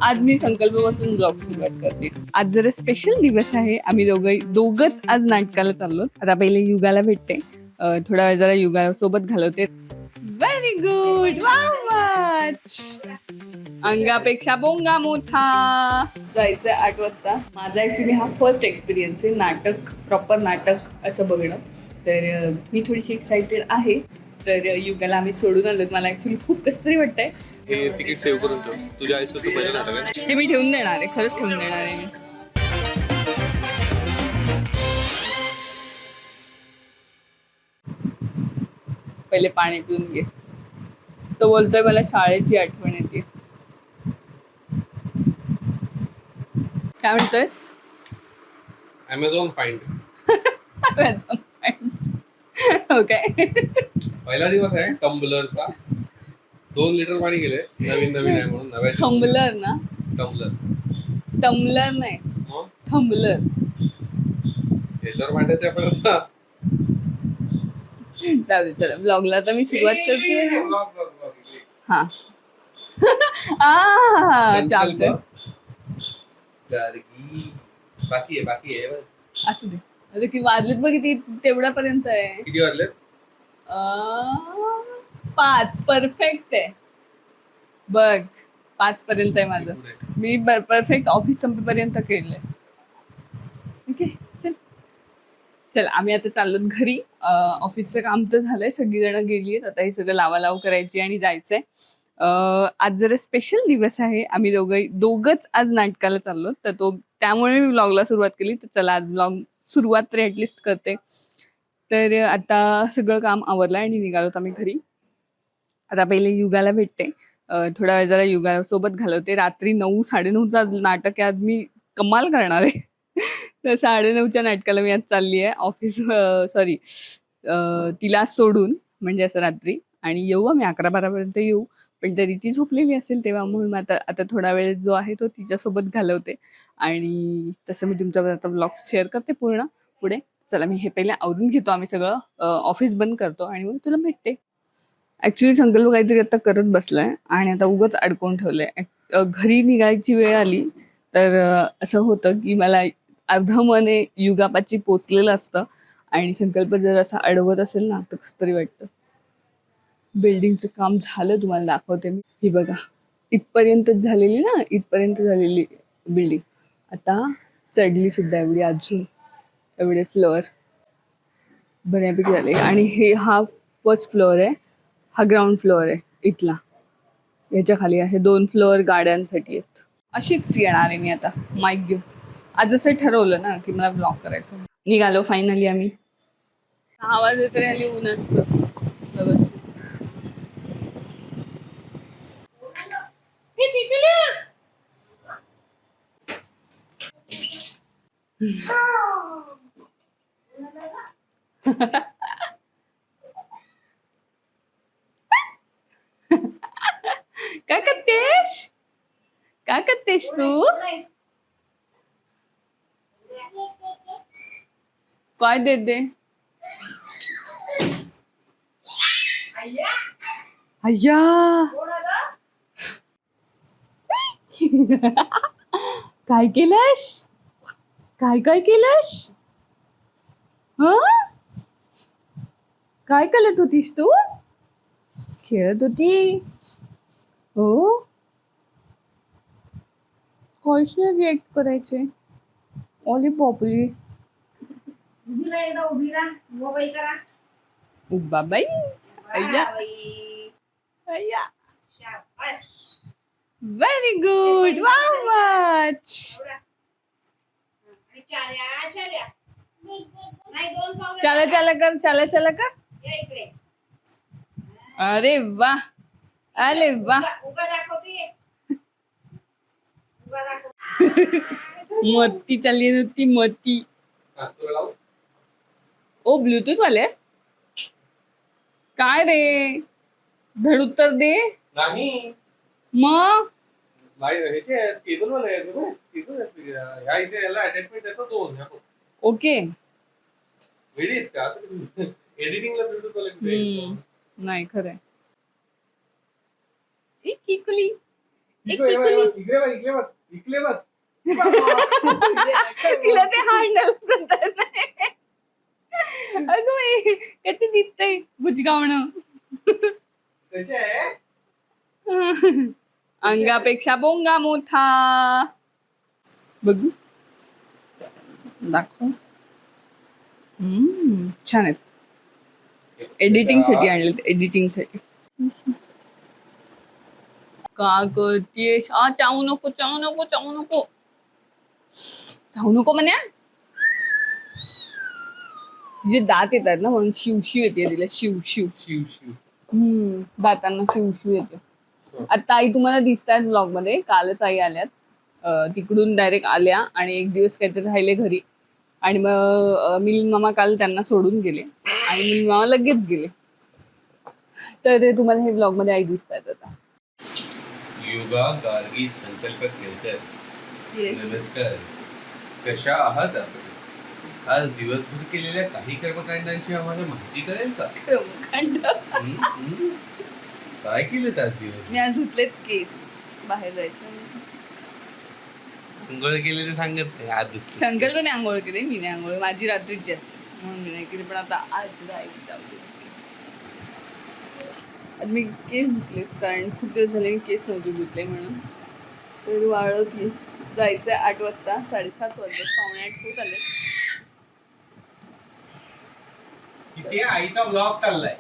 आज मी संकल्प बसून ब्लॉग सुरुवात करते. आज जरा स्पेशल दिवस आहे. आम्ही दोघच आज नाटकाला चाललो. आता पहिले युगाला भेटते. थोडा वेळ जरा युगा सोबत घालवते. व्हेरी गुड, मच अंगापेक्षा बोंगा मोठा. जायचं 8 वाजता. माझा ऍक्च्युली हा फर्स्ट एक्सपिरियन्स आहे नाटक, प्रॉपर नाटक असं बघणं. तर मी थोडीशी एक्साइटेड आहे. तर युगाला आम्ही सोडून आलो. मला ऍक्च्युली खूप कसं तरी वाटतंय. हे तिकीट सेव्ह करून ठेव. तुझ्या आयुष्यात तू पहिलं नाटक आहे. हे मी ठेवून देणार आहे, खरंच ठेवून देणार आहे मी. पहिले पाणी पिऊन घे. तो बोलतोय मला शाळेची आठवण येते. काय म्हणतोयस? Amazon find. ओके. पहिला दिवस आहे टम्बलरचा. 2 लिटर पाणी गेले. नवीन आहे म्हणून नव्या. थंबलर ना? टम्बलर. टम्बलर नाही, थंबलर. याच्यावर मांडायचं आपण आता. चला ब्लॉगला तर मी सुरुवात करते. हा. चालतंय. बाकी आहे. असू दे. आता किती वाजलेत बघ, किती तेवढ्यापर्यंत आहे. किती वाजले? 5 परफेक्ट आहे बघ. 5 पर्यंत आहे माझं. मी परफेक्ट ऑफिस संपेपर्यंत केलंय. ओके चल आम्ही आता चाललो घरी. ऑफिसचं काम तर झालंय, सगळी जण गेली आहेत. आता हे सगळं लावालाव करायची आणि जायचंय. आज जरा स्पेशल दिवस आहे. आम्ही दोघच आज नाटकाला चाललो. तर त्यामुळे मी ब्लॉगला सुरुवात केली. तर चला आज ब्लॉग सुरुवात तरी ऍटलिस्ट करते. तर आता सगळं काम आवरलं आणि निघालो आम्ही घरी. आता पहिले युगाला भेटते. थोडा वेळ जरा युगा सोबत घालवते. रात्री 9, 9:30चा नाटक आहे. आज मी कमाल करणार आहे. तर 9:30च्या नाटकाला मी आज चालली आहे ऑफिस, सॉरी तिला सोडून, म्हणजे असं रात्री. आणि येऊ आम्ही 11-12 पर्यंत येऊ. पण तरी ती झोपलेली असेल तेव्हा, म्हणून आता थोडा वेळ जो आहे तो तिच्यासोबत घालवते. आणि तसं मी तुमच्याबरोबर आता ब्लॉग शेअर करते पूर्ण पुढे. चला मी हे पहिले आवरून घेतो. आम्ही सगळं ऑफिस बंद करतो आणि मग तुला भेटते. ऍक्च्युली संकल्प काहीतरी आता करत बसलाय आणि आता उगाच अडकवून ठेवलंय. घरी निघायची वेळ आली तर असं होतं की मला अर्धमने युगापाची पोचलेलं असतं आणि संकल्प जर असा अडवत असेल ना तर कसं तरी वाटतं. बिल्डिंगचं काम झालं, तुम्हाला दाखवते मी. ही बघा, इथपर्यंतच झालेली ना, इथपर्यंत झालेली बिल्डिंग. आता चढली सुद्धा एवढी, अजून एवढे फ्लोअर बऱ्यापैकी झाले. आणि हा फर्स्ट फ्लोअर आहे, हा ग्राउंड फ्लोअर आहे इथला. याच्या खाली आहे 2 फ्लोअर गाड्यांसाठी आहेत. अशीच येणार आहे मी आता माईक घेऊन. आज असं ठरवलं ना की मला ब्लॉग करायचं. निघालो फायनली आम्ही. 6 वाजले तरी आली, ऊन असतं व्यवस्थित. काय करतेस? काय करतेस तू? काय देते? अय्या काय केलंस? काय केलंस? काय करत होतीस तू? खेळत होती हो? काहीच नाही रिएक्ट करायचे. ओली पॉपली उभा बाई. अय्या अय्या. Very good, much. चला चला कर. अरे वा, अरे वा. मती चालली होती मती. ओ ब्लूटूथ वाले काय रे? धड उत्तर दे. नाही मग केबल वाला आहे तो. ह्या इथे याला अटॅचमेंट येतो 2. ओके. वेळीच का एडिटिंगला ब्लूटूथ वाला नाही खरंय. किकुली इकडे बघ, इकडे बघ, इकडे बघ, इकडे बघ. तिला ते हँडल नाही. अगं बाई, कसं दिसतंय बुजगावणं. कशी आहे? अंगापेक्षा बोंगा मोठा. बघू दाखव. छान आहेत. एडिटिंग साठी आणले, एडिटिंग साठी. का करतेस? चावू नको, चावू नको, चावू नको, चावू नको म्हणे. तिचे दात येतात ना म्हणून शिवशिव येते तिला. शिव शिव शिव शिव. दातांना शिवशिव येते. आता आई तुम्हाला दिसतात ब्लॉग मध्ये. कालच आई आल्यात, तिकडून डायरेक्ट आल्या आणि एक दिवस काहीतरी राहिले घरी. आणि मग मिलिंद मामा काल त्यांना सोडून गेले आणि मिलिंद मामा लगेच गेले. तर तुम्हाला हे ब्लॉग मध्ये आई दिसतात आता. योगा गार्गी संकल्प केळकर, नमस्कार. कशा आहात आपण? आज दिवसभर केलेल्या काही कर्मकांडांची आम्हाला माहिती कळेल का? काय केलं आज दिवस? मी आज धुतलेत केस, बाहेर जायचं. अंघोळ केलेले सांगत नाही. आज संकल्पने आंघोळ केली, मी नाही आंघोळ. माझी रात्रीची असते म्हणून मी नाही केली. पण आता आज मी केस धुतले कारण खूप दिवस झाले मी केस नव्हते धुतले म्हणून. तर वाळवली. जायचंय 8 वाजता, 7:30 वाजता, 7:45 होत आले. किती आईचा ब्लॉग चाललाय.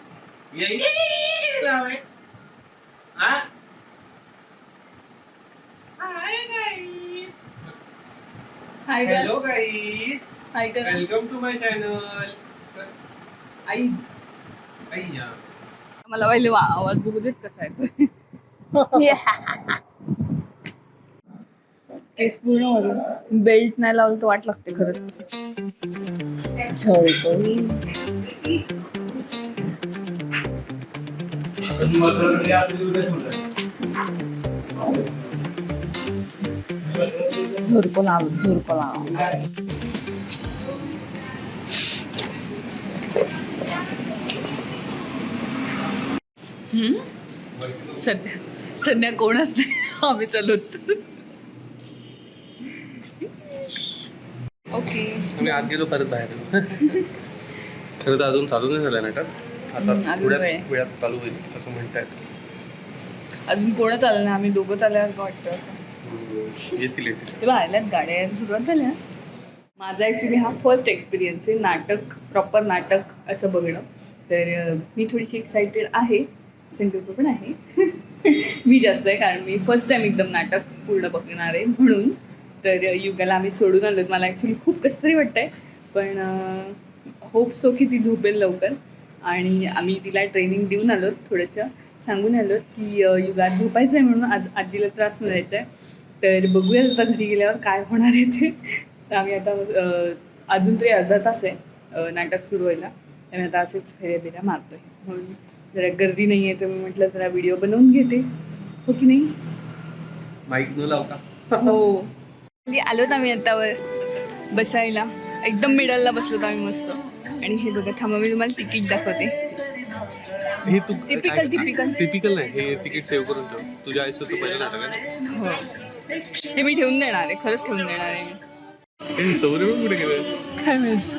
हाय हॅलो गाईज, हाय करा. Welcome to my channel. आई अय्या, मला पहिले आवाज बघू देत कसा आहे. केस पूर्ण वरून बेल्ट नाही लावलं तर वाट लागते खरंच. झुरको लाव, झुरको लाव. सध्या कोणच नाही, आम्ही चालत. ओके, आम्ही आत गेलो परत बाहेर. खरं तर अजून चालू नाही झालं नाटक. आता थोड्याच वेळात चालू होईल असं म्हणतायत. अजून कोणच आलं नाही, आम्ही दोघंच आल्यावर वाटतं असं. येतील ते बाहेरल्यात गाड्या सुरुवात झाल्या. माझा ॲक्च्युली हा फर्स्ट एक्सपिरियन्स आहे नाटक, प्रॉपर नाटक असं बघणं. तर मी थोडीशी एक्सायटेड आहे. संकल्प पण आहे. मी जास्त आहे कारण मी फर्स्ट टाइम एकदम नाटक पूर्ण बघणार आहे म्हणून. तर युगाला आम्ही सोडून आलो. मला ॲक्च्युली खूप कसं तरी वाटतंय, पण होप सो की ती झोपेल लवकर. आणि आम्ही तिला ट्रेनिंग देऊन आलो, थोडंसं सांगून आलो की युगात झोपायचं आहे म्हणून, आज आजीला त्रास न द्यायचा आहे. तर बघूया आता घरी गेल्यावर काय होणार आहे ते. तर आम्ही आता अजून तरी अर्धा तास आहे नाटक सुरू व्हायला. त्यामुळे आता असेच फेऱ्या बिऱ्या मारतो आहे. म्हणून जरा गर्दी नाही आहे तर मी म्हटलं जरा व्हिडिओ बनवून घेते. हो की नाही? माईक न लावता. हो, आलोत आम्ही आता वर बसायला. एकदम मिडलला बसलोत आम्ही मस्त. आणि हे बघा, थांबा मी तुम्हाला तिकीट दाखवते. हे तू टिपिकल नाही, हे तिकीट सेव्ह करून ठेव. तुझ्या आयुष्यात तू पहिलं नाटक आहे. हो, हे मी ठेवून देणार आहे, खरंच ठेवून देणार आहे मी. सौरभ कुठे गेलं काय माहिती.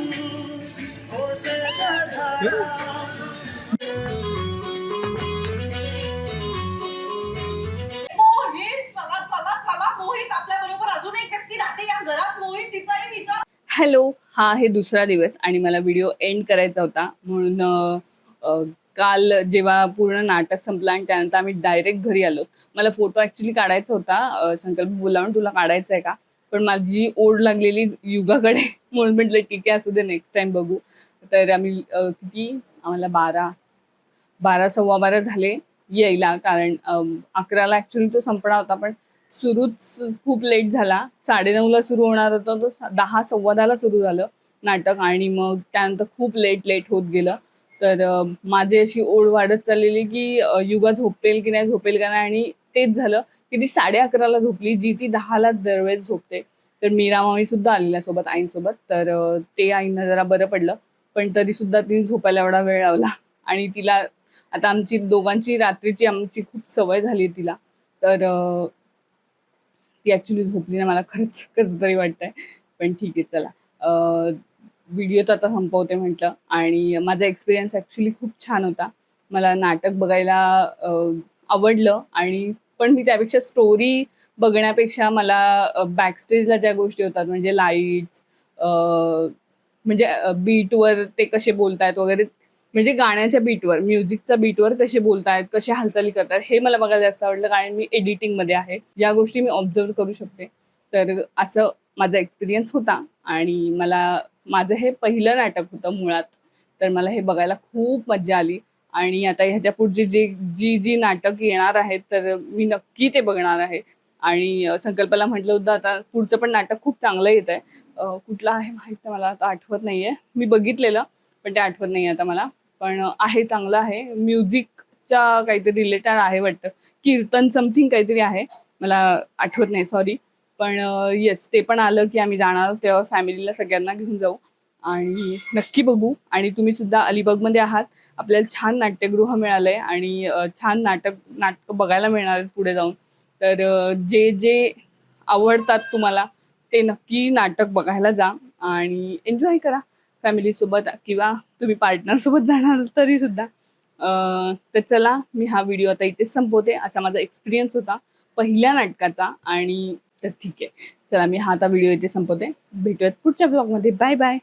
हॅलो, हा आहे दुसरा दिवस आणि मला व्हिडिओ एंड करायचा होता म्हणून काल जेव्हा पूर्ण नाटक संपलं आणि त्यानंतर आम्ही डायरेक्ट घरी आलो. मला फोटो ॲक्च्युली काढायचा होता. संकल्प बोलला म्हणून तुला काढायचा आहे का, पण माझी ओढ लागलेली युगाकडे म्हणून म्हटलं ठीक आहे असू दे, नेक्स्ट टाइम बघू. तर आम्ही आम्हाला 12 झाले यायला, कारण 11ला ॲक्च्युली तो संपणार होता, पण सुरूच खूप लेट झाला. 9:30ला सुरू होणार होता तो 10 सव्वा 10ला सुरू झालं नाटक. आणि मग त्यानंतर खूप लेट होत गेलं. तर माझी अशी ओढ वाढत चाललेली की युगा झोपेल की नाही आणि तेच झालं की ती 11:30ला झोपली, जी ती 10ला दरवेळेस झोपते. तर मीरा मामी सुद्धा आलेल्या सोबत, आईंसोबत. तर ते आईंना जरा बरं पडलं, पण तरी सुद्धा तिने झोपायला एवढा वेळ लावला. आणि तिला आता आमची दोघांची रात्रीची आमची खूप सवय झाली तिला. तर ती ॲक्च्युली झोपली नाही. मला खरंच कसं तरी वाटतंय, पण ठीक आहे चला. व्हिडिओ तर आता संपवते म्हटलं आणि माझा एक्सपिरियन्स ॲक्च्युली खूप छान होता. मला नाटक बघायला आवडलं आणि पण मी त्यापेक्षा स्टोरी बघण्यापेक्षा मला बॅकस्टेजला ज्या गोष्टी होतात म्हणजे लाईट्स, म्हणजे बीटवर ते कसे बोलतायत वगैरे, म्हणजे गाण्याच्या बीटवर, म्युझिकच्या बीटवर कसे बोलतायत, कशा हालचाली करतात, हे मला बघायला जास्त आवडलं. कारण मी एडिटिंगमध्ये आहे, या गोष्टी मी ऑब्झर्व करू शकते. तर असं माझा एक्सपिरियन्स होता आणि माझं हे पहिलं नाटक होतं मुळात. तर मला हे बघायला खूप मज्जा आली आणि आता ह्याच्या पुढची जी नाटक येणार आहेत तर मी नक्की ते बघणार आहे. आणि संकल्पाला म्हटलं होतं आता पुढचं पण नाटक खूप चांगलं येत आहे. कुठलं आहे माहीत नाही, मला आता आठवत नाही आहे. मी बघितलेलं पण ते आठवत नाही आता मला. पण आहे, चांगलं आहे. म्युझिकच्या काहीतरी रिलेटेड आहे वाटतं. कीर्तन समथिंग काहीतरी आहे. मला आठवत नाही, सॉरी. पण येस, ते पण आलं की आम्ही जाणार, तेव्हा फॅमिलीला सगळ्यांना घेऊन जाऊ आणि नक्की बघू. आणि तुम्ही सुद्धा अलिबागमध्ये आहात, आपल्याला छान नाट्यगृह मिळालंय आणि छान नाटकं बघायला मिळणार आहेत पुढे जाऊन. तर जे जे आवडतात तुम्हाला ते नक्की नाटक बघायला जा आणि एन्जॉय करा फॅमिलीसोबत किंवा तुम्ही पार्टनरसोबत जाणार तरी सुद्धा. तर चला, मी हा व्हिडिओ आता इथेच संपवते. असा माझा एक्सपिरियन्स होता पहिल्या नाटकाचा. आणि तर ठीक आहे, चला मी हा आता व्हिडिओ इथे संपवते. भेटूयात पुढच्या ब्लॉगमध्ये. Bye bye.